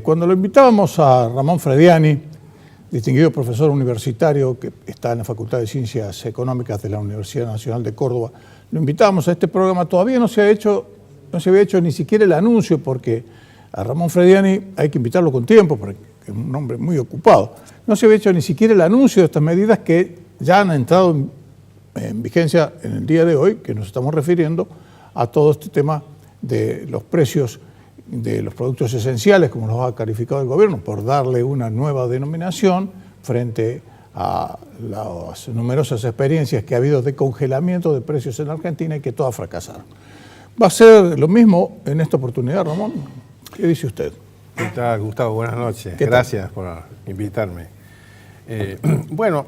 Cuando lo invitábamos a Ramón Frediani, distinguido profesor universitario que está en la Facultad de Ciencias Económicas de la Universidad Nacional de Córdoba, lo invitábamos a este programa, todavía no se había hecho ni siquiera el anuncio, porque a Ramón Frediani hay que invitarlo con tiempo, porque es un hombre muy ocupado. No se había hecho ni siquiera el anuncio de estas medidas que ya han entrado en vigencia en el día de hoy, que nos estamos refiriendo a todo este tema de los precios de los productos esenciales, como los ha calificado el gobierno, por darle una nueva denominación frente a las numerosas experiencias que ha habido de congelamiento de precios en Argentina y que todas fracasaron. ¿Va a ser lo mismo en esta oportunidad, Ramón? ¿Qué dice usted? ¿Qué tal, Gustavo? Buenas noches. Gracias por invitarme. Bueno,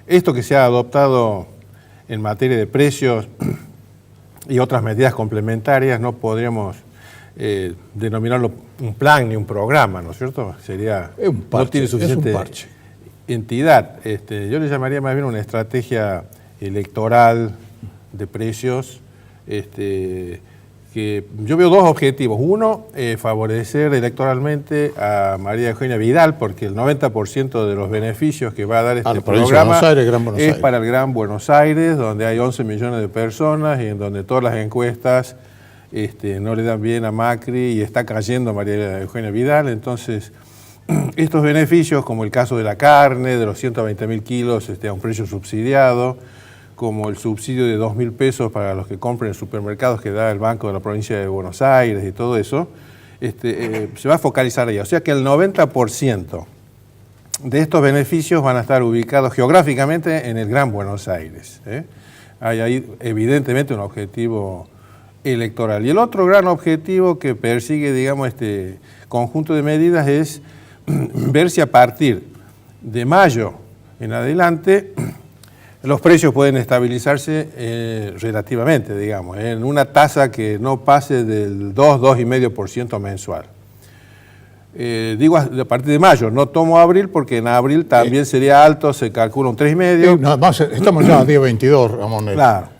esto que se ha adoptado en materia de precios y otras medidas complementarias no podríamos denominarlo un plan ni un programa, ¿no es cierto? Sería un parche, no tiene suficiente entidad. Yo le llamaría más bien una estrategia electoral de precios. Que yo veo dos objetivos. Uno, favorecer electoralmente a María Eugenia Vidal, porque el 90% de los beneficios que va a dar este programa es para el Gran Buenos Aires, donde hay 11 millones de personas y en donde todas las encuestas no le dan bien a Macri y está cayendo María Eugenia Vidal. Entonces, estos beneficios, como el caso de la carne, de los 120.000 kilos a un precio subsidiado, como el subsidio de 2.000 pesos para los que compren en supermercados que da el Banco de la Provincia de Buenos Aires y todo eso, se va a focalizar ahí. O sea que el 90% de estos beneficios van a estar ubicados geográficamente en el Gran Buenos Aires. Hay ahí evidentemente un objetivo electoral. Y el otro gran objetivo que persigue, digamos, este conjunto de medidas es ver si a partir de mayo en adelante los precios pueden estabilizarse relativamente, digamos, en una tasa que no pase del 2,5% mensual. Digo a partir de mayo, no tomo abril porque en abril también sería alto, se calcula un 3,5. Nada más, estamos ya a día 22, Ramón. Claro.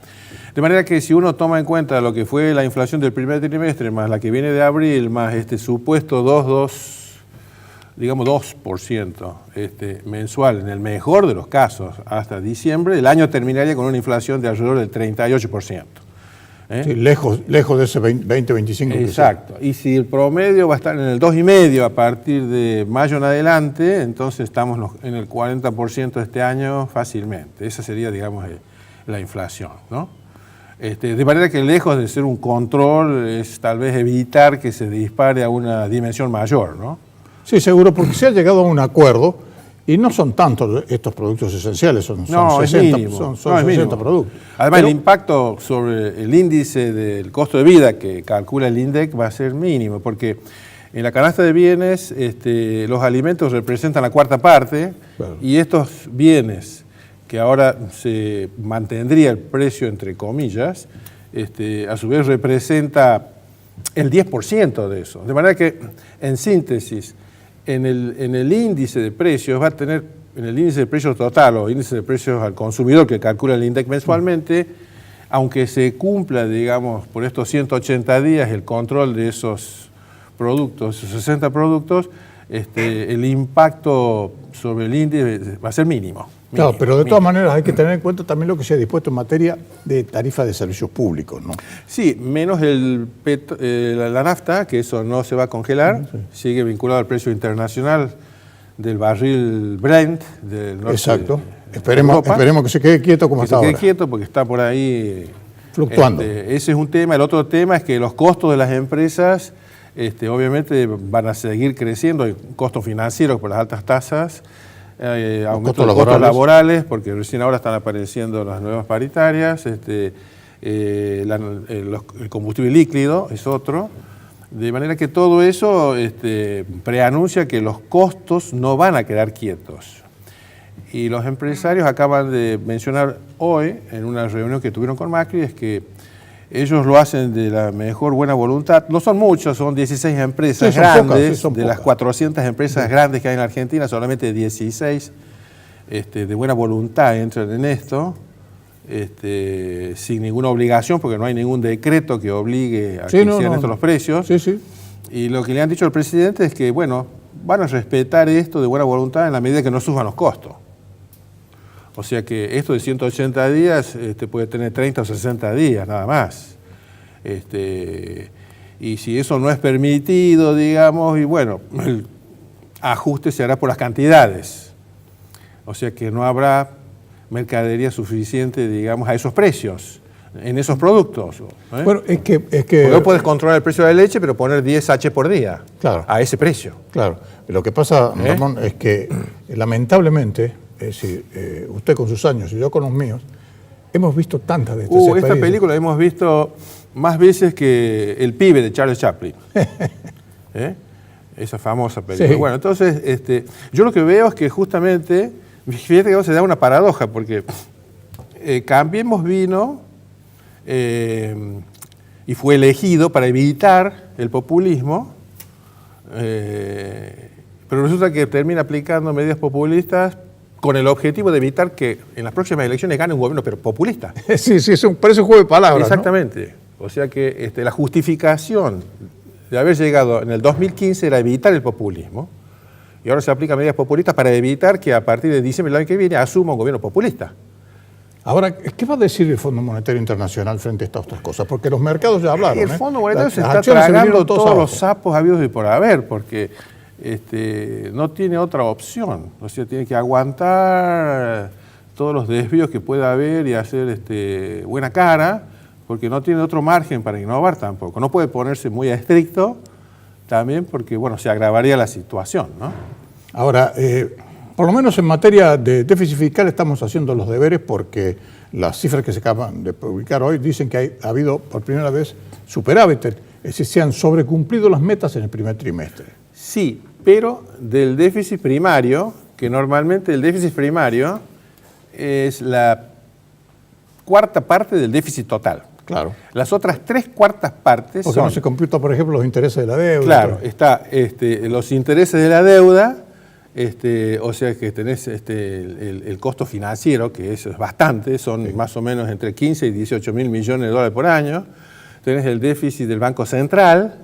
De manera que si uno toma en cuenta lo que fue la inflación del primer trimestre, más la que viene de abril, más este supuesto 2% mensual, en el mejor de los casos, hasta diciembre, el año terminaría con una inflación de alrededor del 38%. Sí, lejos de ese 20-25%. Exacto. Y si el promedio va a estar en el 2,5% a partir de mayo en adelante, entonces estamos en el 40% este año fácilmente. Esa sería, digamos, la inflación, ¿no? De manera que lejos de ser un control, es tal vez evitar que se dispare a una dimensión mayor, ¿no? Sí, seguro, porque se ha llegado a un acuerdo y no son tantos estos productos esenciales, son 60 productos. Además, el impacto sobre el índice del costo de vida que calcula el INDEC va a ser mínimo, porque en la canasta de bienes los alimentos representan la cuarta parte, claro. Y estos bienes que ahora se mantendría el precio entre comillas, a su vez representa el 10% de eso. De manera que, en síntesis, en el índice de precios va a tener, en el índice de precios total o índice de precios al consumidor que calcula el INDEC mensualmente, aunque se cumpla, digamos, por estos 180 días el control de esos productos, esos 60 productos, el impacto sobre el índice va a ser mínimo. Claro, pero de todas maneras hay que tener en cuenta también lo que se ha dispuesto en materia de tarifa de servicios públicos, ¿no? Sí, menos la nafta, que eso no se va a congelar, sí. Sigue vinculado al precio internacional del barril Brent del norte. Exacto. Esperemos que se quede quieto como está ahora. Que se quede quieto porque está por ahí fluctuando. Ese es un tema. El otro tema es que los costos de las empresas obviamente van a seguir creciendo, hay costos financieros por las altas tasas, aumento de costos laborales, porque recién ahora están apareciendo las nuevas paritarias, el combustible líquido es otro, de manera que todo eso preanuncia que los costos no van a quedar quietos. Y los empresarios acaban de mencionar hoy, en una reunión que tuvieron con Macri, es que ellos lo hacen de la mejor buena voluntad. No son muchos, son 16 empresas grandes. De las 400 empresas grandes que hay en Argentina, solamente 16 de buena voluntad entran en esto, sin ninguna obligación, porque no hay ningún decreto que obligue a que sean estos los precios. Sí, sí. Y lo que le han dicho al presidente es que, bueno, van a respetar esto de buena voluntad en la medida que no suban los costos. O sea que esto de 180 días puede tener 30 o 60 días, nada más. Y si eso no es permitido, digamos, y bueno, el ajuste se hará por las cantidades. O sea que no habrá mercadería suficiente, digamos, a esos precios, en esos productos. Bueno, es que porque no puedes controlar el precio de la leche, pero poner 10 H por día, claro, a ese precio. Claro, lo que pasa, Ramón, es que lamentablemente, es decir, usted con sus años y yo con los míos, hemos visto tantas de estas experiencias. Esta película la hemos visto más veces que El pibe de Charles Chaplin. Esa famosa película. Sí. Bueno, entonces, yo lo que veo es que justamente, fíjate que se da una paradoja, porque Cambiemos vino y fue elegido para evitar el populismo, pero resulta que termina aplicando medidas populistas con el objetivo de evitar que en las próximas elecciones gane un gobierno pero populista. Sí, parece un juego de palabras. Exactamente. ¿No? O sea que la justificación de haber llegado en el 2015 era evitar el populismo, y ahora se aplican medidas populistas para evitar que a partir de diciembre del año que viene asuma un gobierno populista. Ahora, ¿qué va a decir el Fondo Monetario Internacional frente a estas otras cosas? Porque los mercados ya hablaron. El Fondo Monetario se está tragando todos los sapos habidos y por haber, porque no tiene otra opción. O sea, tiene que aguantar todos los desvíos que pueda haber y hacer buena cara, porque no tiene otro margen para innovar tampoco. No puede ponerse muy estricto también porque, bueno, se agravaría la situación, ¿no? Ahora, por lo menos en materia de déficit fiscal estamos haciendo los deberes, porque las cifras que se acaban de publicar hoy dicen que ha habido por primera vez superávit, es decir, se han sobrecumplido las metas en el primer trimestre. Sí, pero del déficit primario, que normalmente el déficit primario es la cuarta parte del déficit total. Claro. Las otras 3/4 partes porque no se computa, por ejemplo, los intereses de la deuda. Claro, está los intereses de la deuda, o sea que tenés el costo financiero, que eso es bastante, son más o menos entre 15 y 18 mil millones de dólares por año. Tenés el déficit del Banco Central,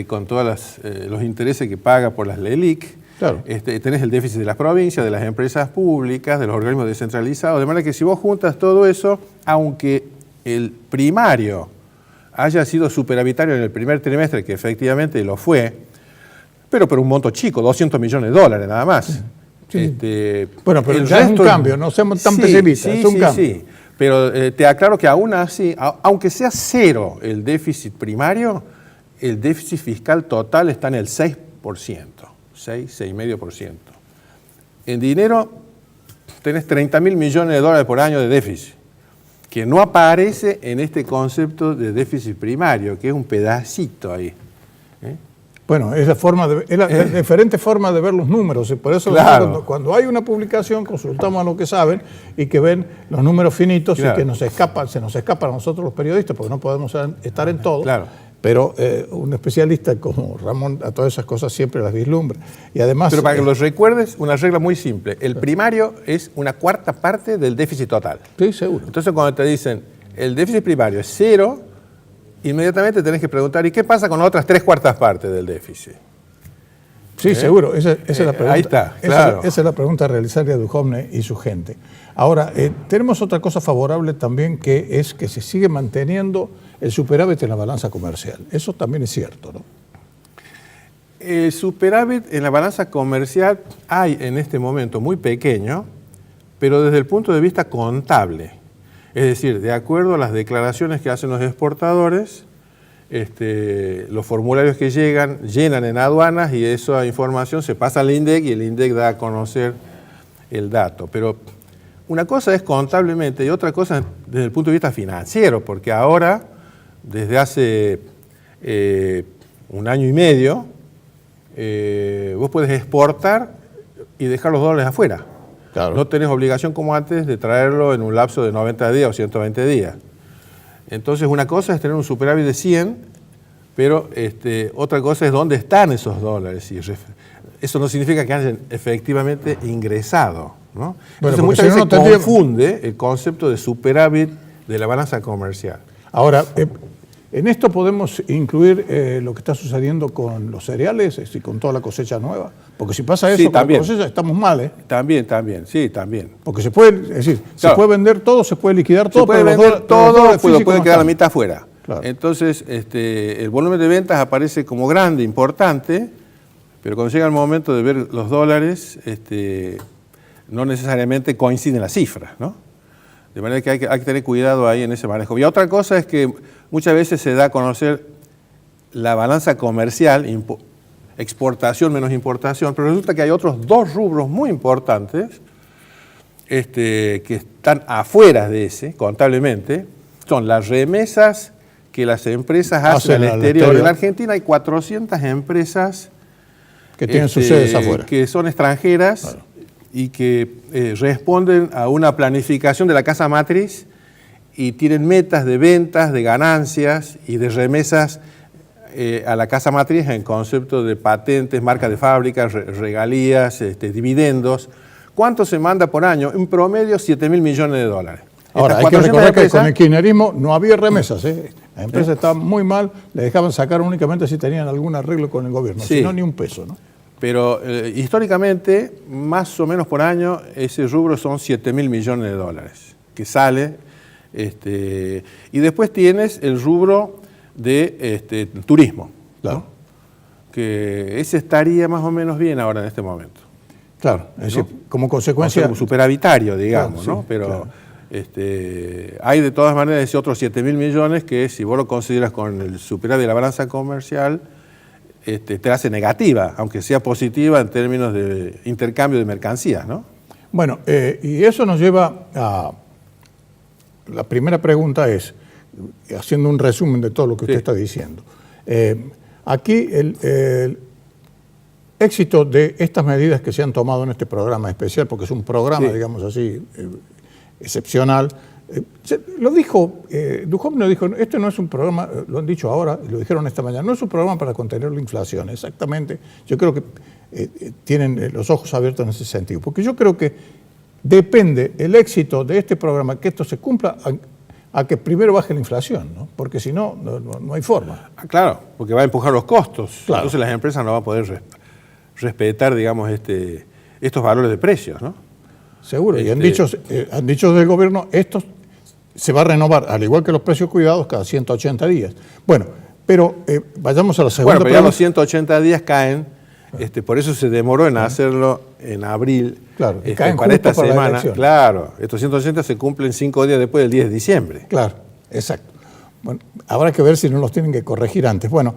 con todos los intereses que paga por las LELIC. Claro. Tenés el déficit de las provincias, de las empresas públicas, de los organismos descentralizados. De manera que si vos juntas todo eso, aunque el primario haya sido superavitario en el primer trimestre, que efectivamente lo fue, pero por un monto chico, 200 millones de dólares nada más. Sí. Bueno, pero ya es un cambio, no seamos tan pesimistas, es un cambio. Sí, pero te aclaro que aún así, aunque sea cero el déficit primario, el déficit fiscal total está en el 6%, 6,5%. En dinero tenés 30 mil millones de dólares por año de déficit, que no aparece en este concepto de déficit primario, que es un pedacito ahí. Bueno, es la diferente forma de ver los números, y por eso claro, cuando hay una publicación consultamos a los que saben y que ven los números finitos, claro, y que se nos escapan a nosotros los periodistas porque no podemos estar en todo. Claro. Pero un especialista como Ramón a todas esas cosas siempre las vislumbra. Y además, pero para que los recuerdes, una regla muy simple. El primario es una cuarta parte del déficit total. Sí, seguro. Entonces cuando te dicen el déficit primario es cero, inmediatamente tenés que preguntar, ¿y qué pasa con las otras 3/4 partes del déficit? Sí, seguro. Esa es la pregunta. Ahí está, claro. Esa es la pregunta a realizarle a Duhovne y su gente. Ahora, tenemos otra cosa favorable también, que es que se sigue manteniendo el superávit en la balanza comercial. Eso también es cierto, ¿no? El superávit en la balanza comercial hay en este momento muy pequeño, pero desde el punto de vista contable. Es decir, de acuerdo a las declaraciones que hacen los exportadores, los formularios que llenan en aduanas, y esa información se pasa al INDEC y el INDEC da a conocer el dato. Pero una cosa es contablemente y otra cosa desde el punto de vista financiero, porque ahora, desde hace 1 año y medio, vos puedes exportar y dejar los dólares afuera. Claro. No tenés obligación como antes de traerlo en un lapso de 90 días o 120 días. Entonces una cosa es tener un superávit de 100, pero otra cosa es dónde están esos dólares. Y eso no significa que hayan efectivamente ingresado, ¿no? Bueno, entonces muchas veces confunde el concepto de superávit de la balanza comercial. Ahora, ¿En esto podemos incluir lo que está sucediendo con los cereales y con toda la cosecha nueva? Porque si pasa eso con la cosecha, estamos mal, ¿eh? También, sí, también. Porque se puede, es decir, claro, se puede vender todo, se puede liquidar todo, se puede vender todo, puede quedar la mitad afuera. Claro. Entonces, el volumen de ventas aparece como grande, importante, pero cuando llega el momento de ver los dólares, no necesariamente coinciden las cifras, ¿no? De manera que hay que tener cuidado ahí en ese manejo. Y otra cosa es que muchas veces se da a conocer la balanza comercial, exportación menos importación, pero resulta que hay otros dos rubros muy importantes que están afuera de ese, contablemente, son las remesas que las empresas hacen al exterior. En la Argentina hay 400 empresas que tienen sus sedes afuera, que son extranjeras, claro, y que responden a una planificación de la casa matriz y tienen metas de ventas, de ganancias y de remesas a la casa matriz en concepto de patentes, marcas de fábrica, regalías, dividendos. ¿Cuánto se manda por año? En promedio, 7.000 millones de dólares. Ahora, hay que recordar que con el kirchnerismo no había remesas, ¿eh? Las empresas estaban muy mal, le dejaban sacar únicamente si tenían algún arreglo con el gobierno, sí, si no, ni un peso, ¿no? Pero históricamente, más o menos por año, ese rubro son 7.000 millones de dólares que sale. Y después tienes el rubro de turismo, claro, ¿no? Que ese estaría más o menos bien ahora en este momento. Claro, es decir, como consecuencia... Como superavitario, digamos, claro, ¿no? Sí, pero claro, hay de todas maneras ese otros 7.000 millones que si vos lo consideras con el superávit de la balanza comercial, te hace negativa, aunque sea positiva en términos de intercambio de mercancías, ¿no? Bueno, y eso nos lleva a... La primera pregunta es, haciendo un resumen de todo lo que usted está diciendo, aquí el éxito de estas medidas que se han tomado en este programa especial, porque es un programa, digamos así, excepcional, lo dijo, Duhovne lo dijo, este no es un programa, lo han dicho ahora, lo dijeron esta mañana, no es un programa para contener la inflación, exactamente. Yo creo que tienen los ojos abiertos en ese sentido, porque yo creo que depende el éxito de este programa, que esto se cumpla, a que primero baje la inflación, ¿no? Porque si no, no hay forma. Claro, porque va a empujar los costos, claro, entonces las empresas no van a poder respetar, digamos, estos valores de precios, ¿no? Seguro, y han dicho del gobierno, esto se va a renovar, al igual que los precios cuidados, cada 180 días. Bueno, pero vayamos a la segunda pregunta. Bueno, pero ya los 180 días caen, por eso se demoró en hacerlo en abril, claro, caen para esta semana. La claro, estos 180 se cumplen 5 días después del 10 de diciembre. Claro, exacto. Bueno, habrá que ver si no los tienen que corregir antes. Bueno,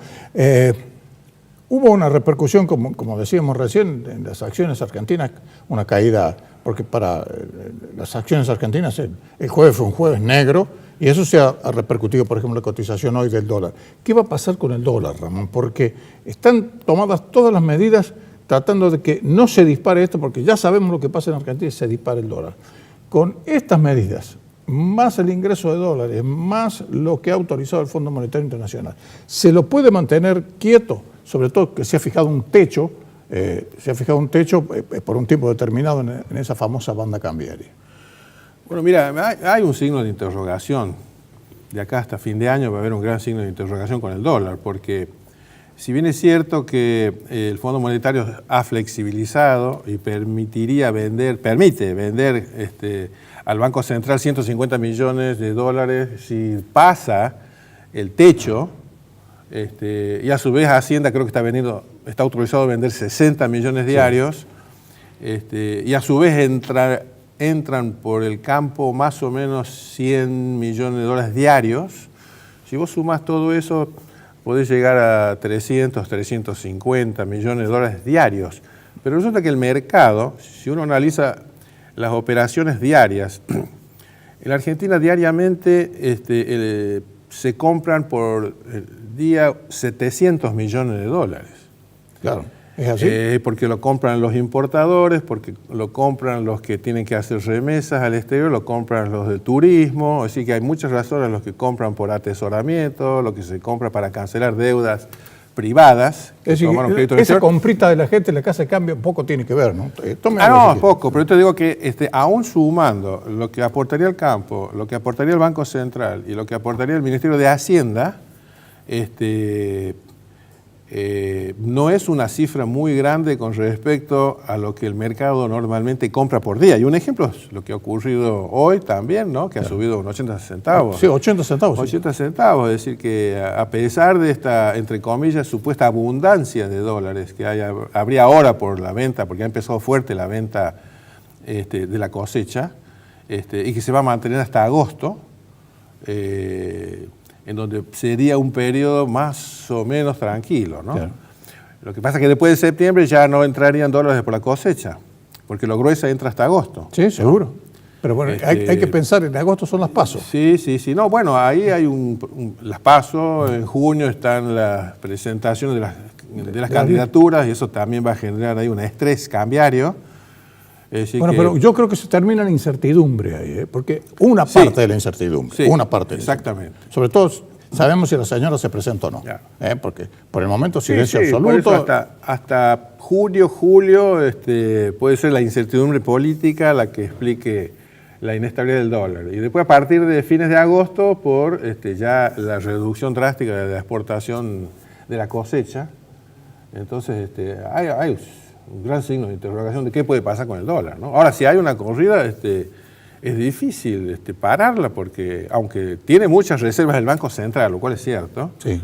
hubo una repercusión, como decíamos recién, en las acciones argentinas, una caída, porque para las acciones argentinas el jueves fue un jueves negro, y eso se ha repercutido, por ejemplo, en la cotización hoy del dólar. ¿Qué va a pasar con el dólar, Ramón? Porque están tomadas todas las medidas tratando de que no se dispare esto, porque ya sabemos lo que pasa en Argentina y se dispara el dólar. Con estas medidas, más el ingreso de dólares, más lo que ha autorizado el Fondo Monetario Internacional, ¿se lo puede mantener quieto? Sobre todo que se ha fijado un techo, por un tiempo determinado en esa famosa banda cambiaria. Bueno, mira, hay un signo de interrogación. De acá hasta fin de año va a haber un gran signo de interrogación con el dólar, porque si bien es cierto que el Fondo Monetario ha flexibilizado y permite vender al Banco Central 150 millones de dólares si pasa el techo, y a su vez Hacienda creo que está autorizado a vender 60 millones diarios, y a su vez entran por el campo más o menos 100 millones de dólares diarios. Si vos sumás todo eso, podés llegar a 300, 350 millones de dólares diarios. Pero resulta que el mercado, si uno analiza las operaciones diarias, en la Argentina diariamente se compran por día 700 millones de dólares. Claro, es así. Porque lo compran los importadores, porque lo compran los que tienen que hacer remesas al exterior, lo compran los del turismo, así que hay muchas razones, los que compran por atesoramiento, lo que se compra para cancelar deudas privadas. Es decir, esa comprita de la gente en la casa de cambio poco tiene que ver, ¿no? No, poco, pero yo te digo que aún sumando lo que aportaría el campo, lo que aportaría el Banco Central y lo que aportaría el Ministerio de Hacienda, no es una cifra muy grande con respecto a lo que el mercado normalmente compra por día. Y un ejemplo es lo que ha ocurrido hoy también, ¿no? Que ha subido unos 80 centavos. Sí, 80 centavos. 80 centavos, es decir, que a pesar de esta, entre comillas, supuesta abundancia de dólares que habría ahora por la venta, porque ha empezado fuerte la venta de la cosecha, y que se va a mantener hasta agosto, en donde sería un periodo más o menos tranquilo, ¿no? Claro. Lo que pasa es que después de septiembre ya no entrarían dólares por la cosecha, porque lo grueso entra hasta agosto. Sí, seguro. Pero bueno, hay que pensar, en agosto son las PASO. Sí. No, bueno, ahí hay las PASO, en junio están las presentaciones de las candidaturas y eso también va a generar ahí un estrés cambiario. Bueno, pero yo creo que se termina la incertidumbre ahí, porque una parte de la incertidumbre, una parte. Exactamente. Sobre todo sabemos si la señora se presenta o no, porque por el momento silencio absoluto. Por eso hasta junio, julio, puede ser la incertidumbre política la que explique la inestabilidad del dólar. Y después a partir de fines de agosto, por ya la reducción drástica de la exportación de la cosecha, entonces hay un gran signo de interrogación de qué puede pasar con el dólar, ¿no? Ahora, si hay una corrida, es difícil pararla porque, aunque tiene muchas reservas el Banco Central, lo cual es cierto, sí.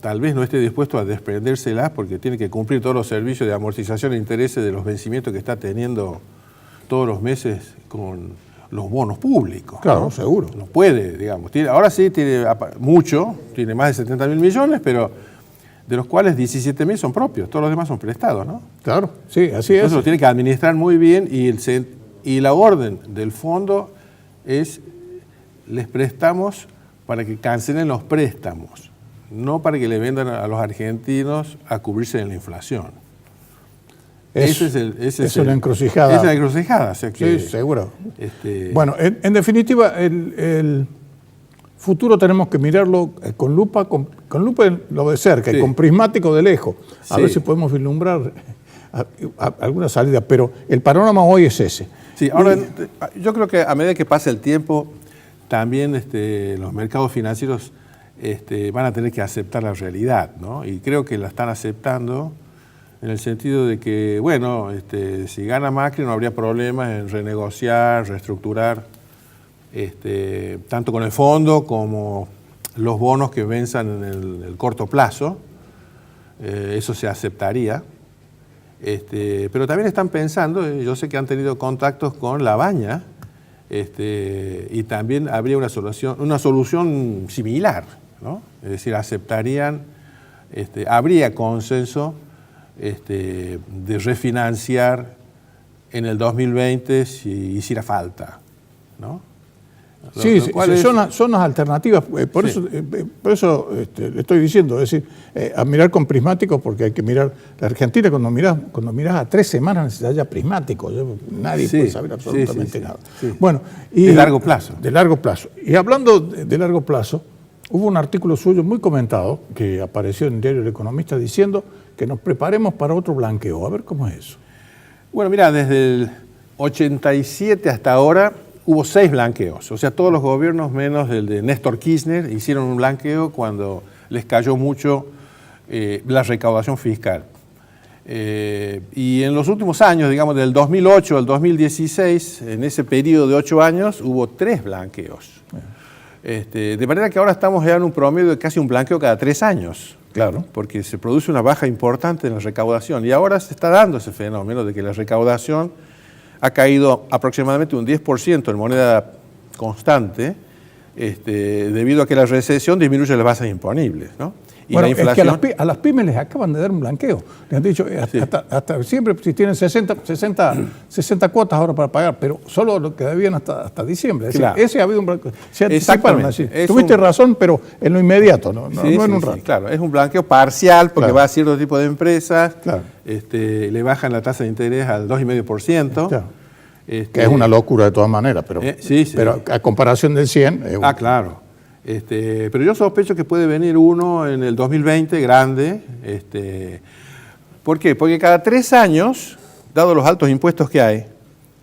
Tal vez no esté dispuesto a desprendérselas porque tiene que cumplir todos los servicios de amortización e intereses de los vencimientos que está teniendo todos los meses con los bonos públicos. Claro, ¿no? Seguro. No puede, digamos. Ahora sí tiene mucho, tiene más de 70.000 millones, pero de los cuales 17.000 son propios, todos los demás son prestados, ¿no? Claro, sí, así es. Entonces lo tiene que administrar muy bien y la orden del fondo es, les prestamos para que cancelen los préstamos, no para que le vendan a los argentinos a cubrirse de la inflación. Es una encrucijada. Es una encrucijada. O sea que, sí, seguro. Bueno, en definitiva, el futuro tenemos que mirarlo con lupa lo de cerca y con prismático de lejos, a ver si podemos vislumbrar alguna salida, pero el panorama hoy es ese. Sí, ahora yo creo que a medida que pasa el tiempo, también los mercados financieros van a tener que aceptar la realidad, ¿no? Y creo que la están aceptando en el sentido de que, bueno, si gana Macri no habría problemas en renegociar, reestructurar, tanto con el fondo como los bonos que venzan en el corto plazo, eso se aceptaría. Pero también están pensando, yo sé que han tenido contactos con La Baña, y también habría una solución similar, ¿no? Es decir, aceptarían, habría consenso de refinanciar en el 2020 si hiciera falta, ¿no? Sí, son las alternativas, por eso le estoy diciendo, es decir, a mirar con prismáticos, porque hay que mirar, la Argentina cuando mirás a 3 semanas necesitas ya prismáticos, nadie puede saber absolutamente nada. Sí. Bueno, de largo plazo. De largo plazo. Y hablando de largo plazo, hubo un artículo suyo muy comentado que apareció en el diario El Economista diciendo que nos preparemos para otro blanqueo. A ver cómo es eso. Bueno, mira, desde el 87 hasta ahora hubo 6 blanqueos, o sea, todos los gobiernos menos el de Néstor Kirchner hicieron un blanqueo cuando les cayó mucho la recaudación fiscal. Y en los últimos años, digamos del 2008 al 2016, en ese periodo de 8 años, hubo 3 blanqueos. De manera que ahora estamos ya en un promedio de casi un blanqueo cada 3 años. Claro. Porque se produce una baja importante en la recaudación y ahora se está dando ese fenómeno de que la recaudación ha caído aproximadamente un 10% en moneda constante, debido a que la recesión disminuye las bases imponibles, ¿no? Y bueno, la inflación, es que a las pymes les acaban de dar un blanqueo. Les han dicho, hasta siempre, si tienen 60 cuotas ahora para pagar, pero solo lo que debían hasta diciembre. Es decir, ese ha habido un blanqueo. Se anticiparon así. Tuviste razón, pero en lo inmediato, no en un rato. Sí, claro, es un blanqueo parcial porque va a cierto tipo de empresas, le bajan la tasa de interés al 2,5%. Claro. Que es una locura de todas maneras, pero, pero a comparación del 100... claro. Pero yo sospecho que puede venir uno en el 2020 grande. ¿Por qué? Porque cada 3 años, dado los altos impuestos que hay,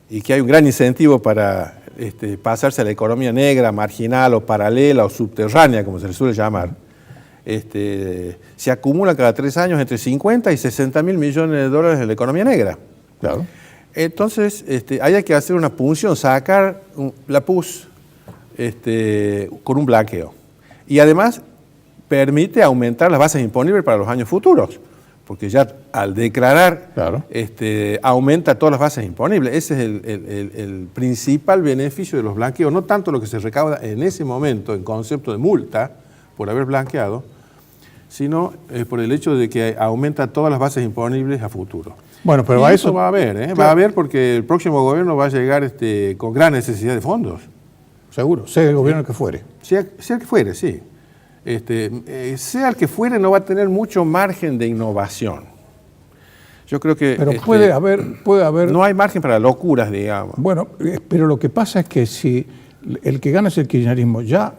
y que hay un gran incentivo para pasarse a la economía negra, marginal o paralela o subterránea, como se le suele llamar, se acumula cada 3 años entre 50 y 60 mil millones de dólares en la economía negra. Claro. Entonces, hay que hacer una punción, sacar la PUS con un blanqueo. Y además permite aumentar las bases imponibles para los años futuros, porque ya al declarar claro, aumenta todas las bases imponibles. Ese es el principal beneficio de los blanqueos, no tanto lo que se recauda en ese momento en concepto de multa por haber blanqueado, sino por el hecho de que aumenta todas las bases imponibles a futuro. Bueno, pero y a eso va a haber, claro, va a haber porque el próximo gobierno va a llegar con gran necesidad de fondos. Seguro, sea el gobierno que fuere. Sea el que fuere, sí. Sea el que fuere, no va a tener mucho margen de innovación. Yo creo que... Pero puede haber... No hay margen para locuras, digamos. Bueno, pero lo que pasa es que si el que gana es el kirchnerismo, ya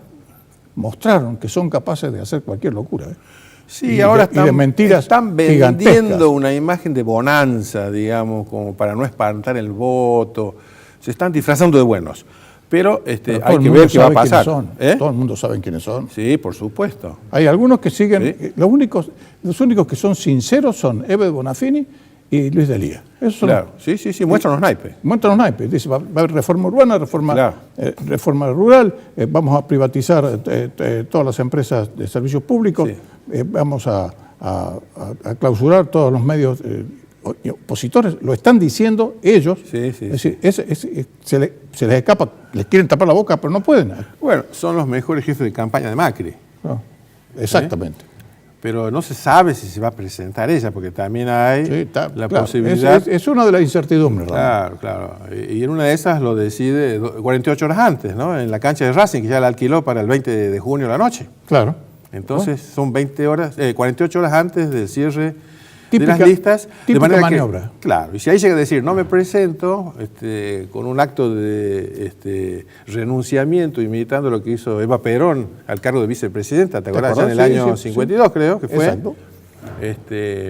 mostraron que son capaces de hacer cualquier locura. Sí, y ahora de mentiras están vendiendo una imagen de bonanza, digamos, como para no espantar el voto. Se están disfrazando de buenos. Pero hay que ver qué va a pasar. Todo el mundo sabe quiénes son. Sí, por supuesto. Hay algunos que siguen, sí. Los únicos que son sinceros son Ebed Bonafini y Luis Delía. Esos son, claro, sí, muestran los naipes. Muestran los naipes. Dice, va a haber reforma urbana, reforma rural, vamos a privatizar todas las empresas de servicios públicos, sí. Vamos a clausurar todos los medios opositores. Lo están diciendo ellos. Sí, sí, es decir, se les escapa, les quieren tapar la boca, pero no pueden. Bueno, son los mejores jefes de campaña de Macri. No, exactamente. Pero no se sabe si se va a presentar ella, porque también hay la posibilidad... Es una de las incertidumbres. Claro, claro. Y en una de esas lo decide 48 horas antes, ¿no? En la cancha de Racing, que ya la alquiló para el 20 de junio a la noche. Claro. Entonces son 48 horas antes del cierre de las listas. Típica maniobra. Claro, y si ahí llega a decir, no me presento, con un acto de renunciamiento, imitando lo que hizo Eva Perón al cargo de vicepresidenta, ¿te acuerdas? Ya en el año 52, creo que fue. Exacto.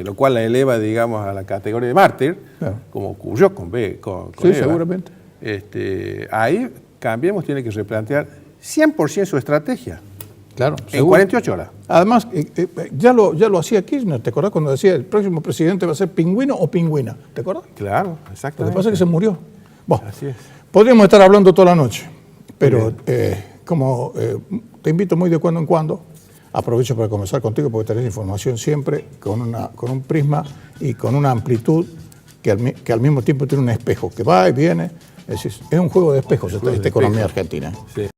Lo cual la eleva, digamos, a la categoría de mártir, claro, como ocurrió con Eva. Seguramente. Ahí Cambiemos tiene que replantear 100% su estrategia. Claro, en 48 horas. Además, ya lo hacía Kirchner, ¿te acordás cuando decía el próximo presidente va a ser pingüino o pingüina? ¿Te acordás? Claro, exactamente. Lo que pasa es que se murió. Bueno, así es. Podríamos estar hablando toda la noche, pero como te invito muy de cuando en cuando, aprovecho para conversar contigo porque tenés información siempre con un prisma y con una amplitud que al mismo tiempo tiene un espejo que va y viene. Es decir, es un juego de espejos esta economía argentina. Sí.